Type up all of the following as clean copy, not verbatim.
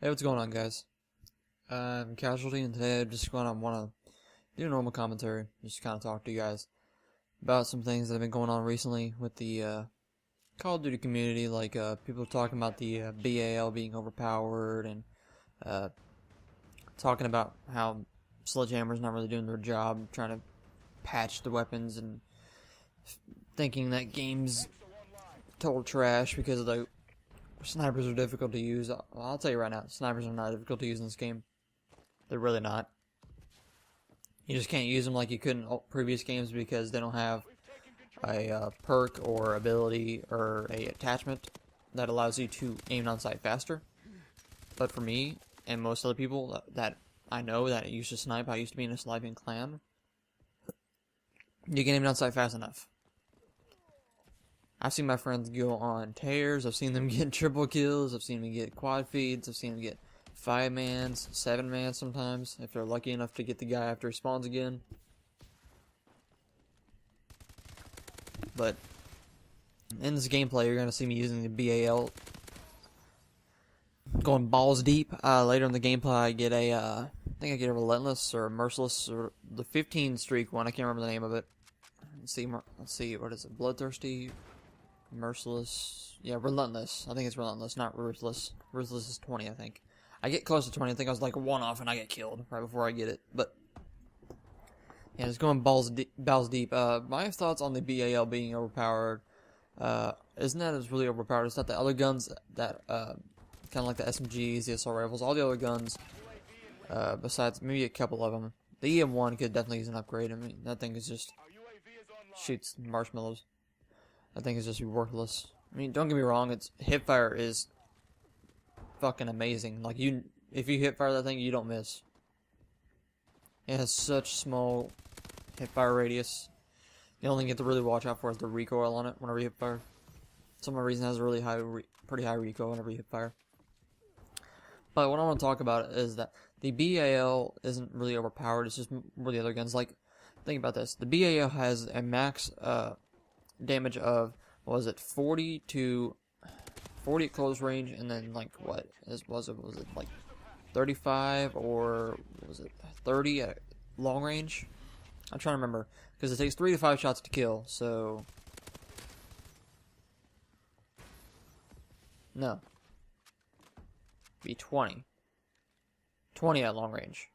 Hey, what's going on, guys? I'm Casualty, and today I'm just going to want to do a normal commentary, just kind of talk to you guys about some things that have been going on recently with the Call of Duty community, like people talking about the BAL being overpowered, and talking about how Sledgehammer's not really doing their job, trying to patch the weapons, and thinking that game's total trash because of the snipers are difficult to use. I'll tell you right now, snipers are not difficult to use in this game. They're really not. You just can't use them like you could in previous games because they don't have a perk or ability or a attachment that allows you to aim on sight faster. But for me and most other people that I know that used to snipe, I used to be in a sniping clan, you can aim on sight fast enough. I've seen my friends go on tears, I've seen them get triple kills, I've seen them get quad feeds, I've seen them get 5-mans, 7-mans sometimes, if they're lucky enough to get the guy after he spawns again. But in this gameplay, you're going to see me using the BAL, going balls deep. Later in the gameplay, I get I think I get a Relentless or a Merciless, or the 15 streak one, I can't remember the name of it. Let's see, what is it, Bloodthirsty? Merciless, yeah, Relentless. I think it's Relentless, not Ruthless. Ruthless is 20, I think. I get close to 20. I think I was like one off and I get killed right before I get it. But yeah, just going balls deep. My thoughts on the BAL being overpowered. Isn't that it's really overpowered? It's not the other guns that kind of like the SMGs, the assault rifles, all the other guns. Besides maybe a couple of them, the EM1 could definitely use an upgrade. I mean, that thing is just shoots marshmallows. I think it's just worthless. I mean, don't get me wrong, its hipfire is fucking amazing. Like, if you hipfire that thing, you don't miss. It has such small hipfire radius. The only thing you have to really watch out for is the recoil on it whenever you hipfire. Some reason it has a really pretty high recoil whenever you hipfire. But what I want to talk about is that the BAL isn't really overpowered. It's just more the other guns. Like, think about this. The BAL has a max damage of, what was it, 40 at close range, and then like what was it like 35 or was it 30 at long range? I'm trying to remember because it takes 3 to 5 shots to kill. So no, be 20 at long range.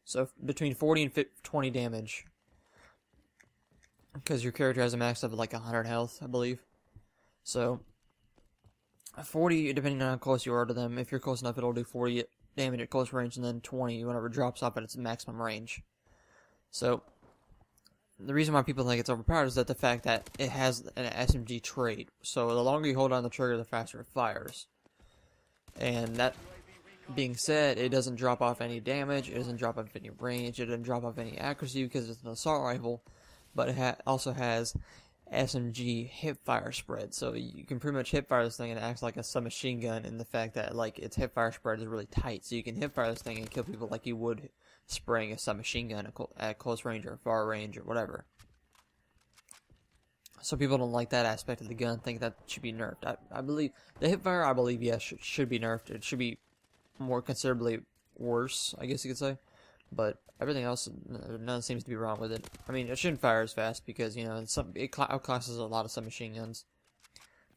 So between 40 and 20 damage. Because your character has a max of like 100 health, I believe. So 40, depending on how close you are to them. If you're close enough, it'll do 40 damage at close range, and then 20 whenever it drops off at its maximum range. So the reason why people think it's overpowered is that the fact that it has an SMG trait. So the longer you hold on the trigger, the faster it fires. And that being said, it doesn't drop off any damage, it doesn't drop off any range, it doesn't drop off any accuracy because it's an assault rifle. But it also has SMG hipfire spread, so you can pretty much hipfire this thing and it acts like a submachine gun in the fact that like its hipfire spread is really tight, so you can hipfire this thing and kill people like you would spraying a submachine gun at close range or far range or whatever. So people don't like that aspect of the gun, think that should be nerfed. I believe the hipfire, I believe, yes, should be nerfed. It should be more considerably worse, I guess you could say. But everything else, none seems to be wrong with it. I mean, it shouldn't fire as fast because, you know, it outclasses a lot of submachine guns.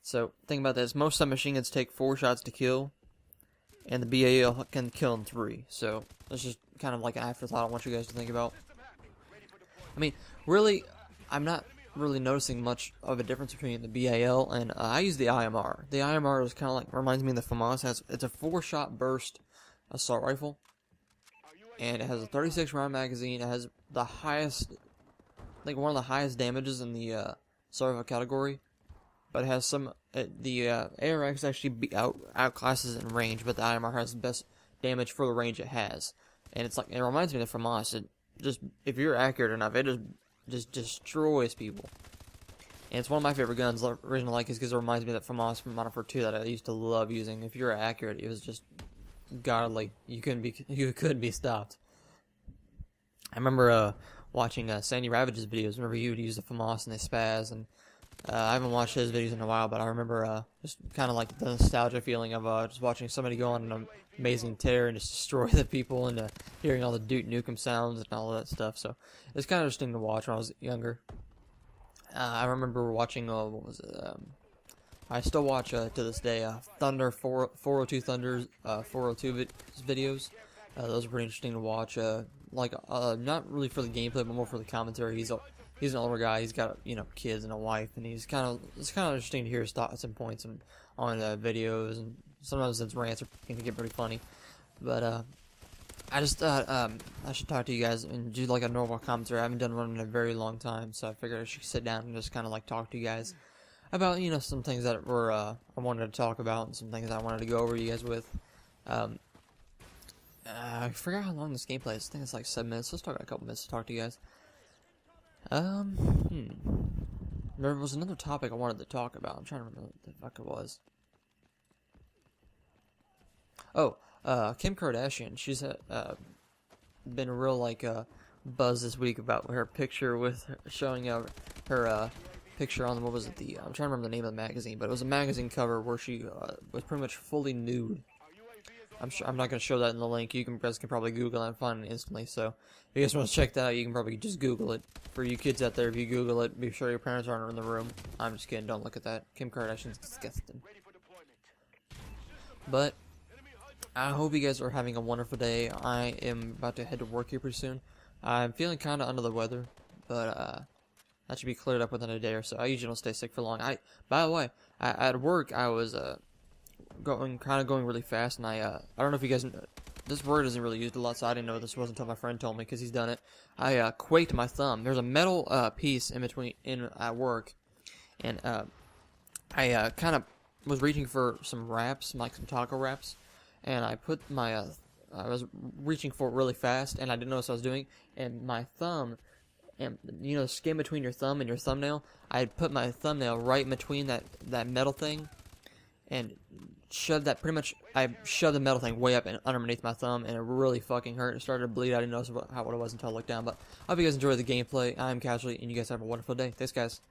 So, think about this. Most submachine guns take 4 shots to kill, and the BAL can kill in 3. So, that's just kind of like an afterthought I want you guys to think about. I mean, really, I'm not really noticing much of a difference between the BAL and I use the IMR. The IMR is kind of like, reminds me of the FAMAS. It's a 4-shot burst assault rifle. And it has a 36 round magazine. It has the highest, I think one of the highest damages in the survival category. But it has some, the ARX actually outclasses in range, but the IMR has the best damage for the range it has. And it's like, it reminds me of the FAMAS. It just, if you're accurate enough, it just destroys people. And it's one of my favorite guns. The reason I like it is because it reminds me of that FAMAS from Modern Warfare 2 that I used to love using. If you're accurate, it was just godly. You couldn't be stopped. I remember watching Sandy Ravage's videos whenever he would use the FAMAS and the spaz, and I haven't watched his videos in a while, but I remember just kind of like the nostalgia feeling of just watching somebody go on an amazing tear and just destroy the people, and hearing all the Duke Nukem sounds and all that stuff. So it's kind of interesting to watch when I was younger. I remember watching, what was it? I still watch to this day Thunder 402 Thunder's 402 videos. Those are pretty interesting to watch. Not really for the gameplay, but more for the commentary. He's an older guy. He's got kids and a wife, and it's kind of interesting to hear his thoughts and points on videos. And sometimes his rants can get pretty funny. But I just thought I should talk to you guys and do like a normal commentary. I haven't done one in a very long time, so I figured I should sit down and just kind of like talk to you guys about some things that were I wanted to talk about, and some things I wanted to go over you guys with. I forgot how long this gameplay is. I think it's like 7 minutes. Let's talk a couple minutes to talk to you guys. There was another topic I wanted to talk about. I'm trying to remember what the fuck it was. Oh, Kim Kardashian. She's been real like buzz this week about her picture with showing her picture on what was it? I'm trying to remember the name of the magazine, but it was a magazine cover where she was pretty much fully nude. I'm not going to show that in the link. You guys can probably Google it and find it instantly. So if you guys want to check that out, you can probably just Google it. For you kids out there, if you Google it, be sure your parents aren't in the room. I'm just kidding. Don't look at that. Kim Kardashian's disgusting. But I hope you guys are having a wonderful day. I am about to head to work here pretty soon. I'm feeling kind of under the weather, but that should be cleared up within a day or so. I usually don't stay sick for long. By the way, at work I was going really fast, and I don't know if you guys know, this word isn't really used a lot, so I didn't know this was until my friend told me because he's done it. I quaked my thumb. There's a metal piece at work, and I kind of was reaching for some wraps, like some taco wraps, and I put my I was reaching for it really fast, and I didn't notice what I was doing, and my thumb, and the skin between your thumb and your thumbnail, I had put my thumbnail right in between that metal thing, and shoved the metal thing way up and underneath my thumb, and it really fucking hurt. It started to bleed. I didn't notice what it was until I looked down. But I hope you guys enjoy the gameplay. I'm Casualty, and you guys have a wonderful day. Thanks, guys.